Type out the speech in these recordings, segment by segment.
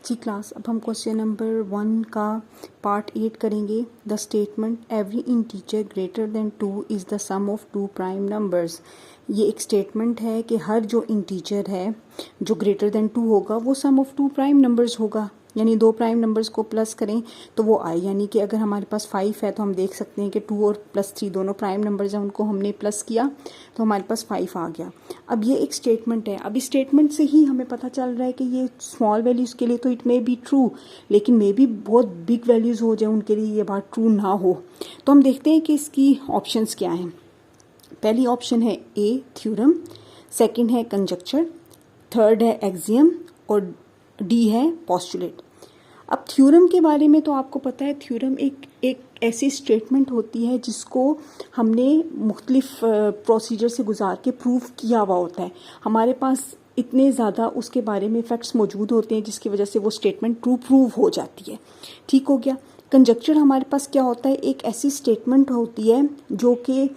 जी class, अब हम question number 1 का पार्ट 8 करेंगे। The statement every integer greater than 2 is the sum of 2 prime numbers. ये एक स्टेटमेंट है कि हर जो इंटीजर है जो ग्रेटर देन 2 होगा वो सम ऑफ 2 प्राइम नंबर्स होगा, यानी 2 प्राइम नंबर्स को प्लस करें तो वो आए। यानी कि अगर हमारे पास 5 है तो हम देख सकते हैं कि 2 और +3 दोनों प्राइम नंबर्स हैं, उनको हमने प्लस किया तो हमारे पास 5 आ गया। अब ये एक स्टेटमेंट है। अब इस स्टेटमेंट से ही हमें पता चल रहा है कि ये स्मॉल वैल्यूज़ के लिए तो इट मे बी ट्रू, लेकिन मे बी बहुत बिग वैल्यूज़ हो जाए उनके लिए ये बात ट्रू ना हो। तो हम देखते हैं कि इसकी ऑप्शंस क्या हैं। पहली ऑप्शन है ए थ्योरम, सेकंड है कंजक्चर, थर्ड है एक्सियम और डी है पोस्टुलेट। अब थ्योरम के बारे में तो आपको पता है, थ्योरम एक ऐसी स्टेटमेंट होती है जिसको हमने मुख्तलिफ प्रोसीजर से गुजार के प्रूव किया हुआ होता है। हमारे पास इतने ज़्यादा उसके बारे में फैक्ट्स मौजूद होते हैं जिसकी वजह से वो स्टेटमेंट ट्रू प्रूव हो जाती है। ठीक हो गया। कंजक्चर हमारे पास क्या होता है, एक ऐसी स्टेटमेंट होती है जो कि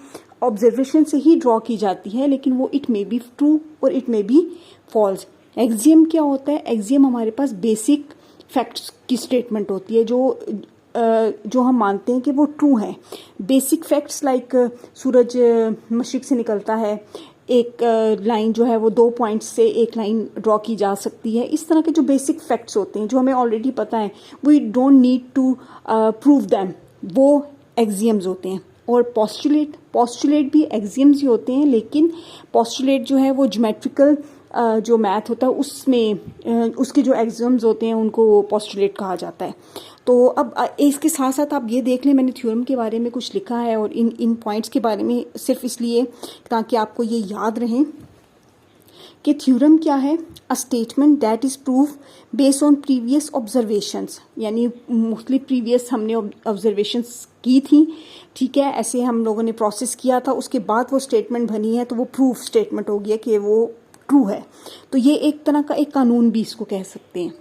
ऑब्जर्वेशन से ही ड्रॉ की जाती है, लेकिन वो इट मे बी ट्रू और it may be false. Axiom क्या होता है, एक्सियम हमारे पास बेसिक फैक्ट्स की स्टेटमेंट होती है जो हम मानते हैं कि वो ट्रू है। बेसिक फैक्ट्स लाइक सूरज मशरिक से निकलता है, एक लाइन जो है वो 2 पॉइंट्स से एक लाइन ड्रॉ की जा सकती है। इस तरह के जो बेसिक फैक्ट्स होते हैं जो हमें ऑलरेडी पता है, we don't need to prove them, वो एक्सियम्स होते हैं। और पोस्टुलेट भी एक्सियम्स ही होते हैं, लेकिन पोस्टुलेट जो है वो ज्योमेट्रिकल जो मैथ होता है उसमें उसके जो एक्सियम्स होते हैं उनको पोस्टुलेट कहा जाता है। तो अब इसके साथ साथ आप ये देख लें, मैंने थ्योरम के बारे में कुछ लिखा है और इन पॉइंट्स के बारे में सिर्फ इसलिए ताकि आपको ये याद रहे कि थ्योरम क्या है। A statement that is proof based on previous observations, यानी मुख्तलिफ प्रीवियस हमने ऑब्जर्वेशंस की थी, ठीक है, ऐसे हम लोगों ने प्रोसेस किया था, उसके बाद वो स्टेटमेंट बनी है तो वो प्रूफ स्टेटमेंट हो गया कि वो ट्रू है। तो ये एक तरह का एक कानून भी इसको कह सकते हैं,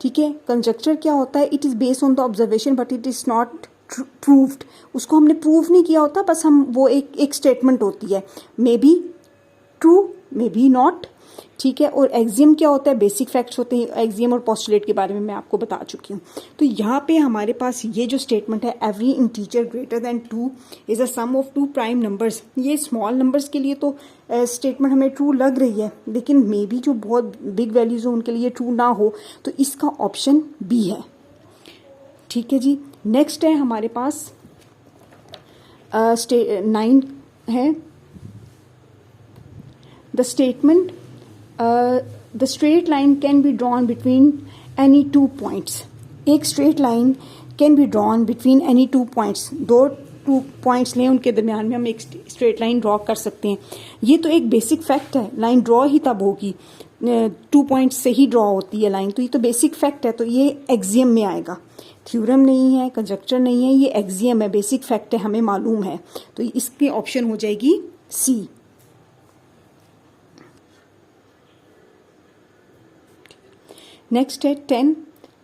ठीक है। कंजक्चर क्या होता है, it is based on the observation but it is not proved. उसको हमने प्रूव नहीं किया होता, बस हम वो एक स्टेटमेंट होती है, मे be true may be not, ठीक है। और एक्सियम क्या होता है, बेसिक फैक्ट्स होते हैं। एक्सियम और पोस्टुलेट के बारे में मैं आपको बता चुकी हूँ। तो यहाँ पे हमारे पास ये जो स्टेटमेंट है, every integer greater than 2 is a sum of 2 prime numbers, ये स्मॉल नंबर्स के लिए तो स्टेटमेंट हमें ट्रू लग रही है, लेकिन मे बी जो बहुत बिग वैल्यूज हो उनके लिए ट्रू ना हो, तो इसका ऑप्शन बी है। ठीक है जी। नेक्स्ट है हमारे पास 9 है the statement the straight line can be drawn between any 2 points. एक straight line can be drawn between any 2 points, 2 points लें, उनके दरमियान में हम एक स्ट्रेट लाइन ड्रॉ कर सकते हैं। ये तो एक बेसिक फैक्ट है, लाइन ड्रॉ ही तब होगी 2 पॉइंट्स से ही ड्रॉ होती है लाइन, तो ये तो बेसिक फैक्ट है, तो ये एक्सियम में आएगा। थ्योरम नहीं है, कंजक्चर नहीं है, ये एक्सियम है, बेसिक फैक्ट है, हमें मालूम है, तो इसकी ऑप्शन हो जाएगी सी। नेक्स्ट है 10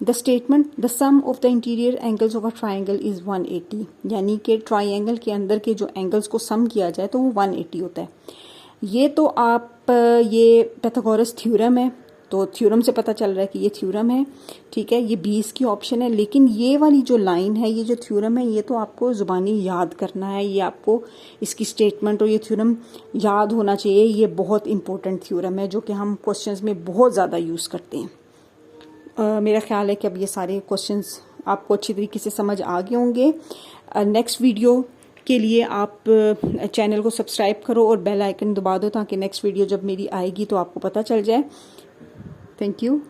the statement the sum of the interior angles of a triangle is 180, यानी कि ट्राइंगल के अंदर के जो एंगल्स को सम किया जाए तो वो 180 होता है। ये तो आप ये पाइथागोरस थ्योरम है, तो थ्योरम से पता चल रहा है कि ये थ्योरम है, ठीक है। ये 20 की ऑप्शन है, लेकिन ये वाली जो लाइन है, ये जो थ्योरम है, ये तो आपको ज़ुबानी याद करना है, ये आपको इसकी स्टेटमेंट और ये थ्योरम याद होना चाहिए। ये बहुत इंपॉर्टेंट थ्योरम है जो कि हम क्वेश्चंस में बहुत ज़्यादा यूज़ करते हैं। मेरा ख्याल है कि अब ये सारे क्वेश्चंस आपको अच्छी तरीके से समझ आ गए होंगे। नेक्स्ट वीडियो के लिए आप चैनल को सब्सक्राइब करो और बेल आइकन दबा दो ताकि नेक्स्ट वीडियो जब मेरी आएगी तो आपको पता चल जाए। Thank you.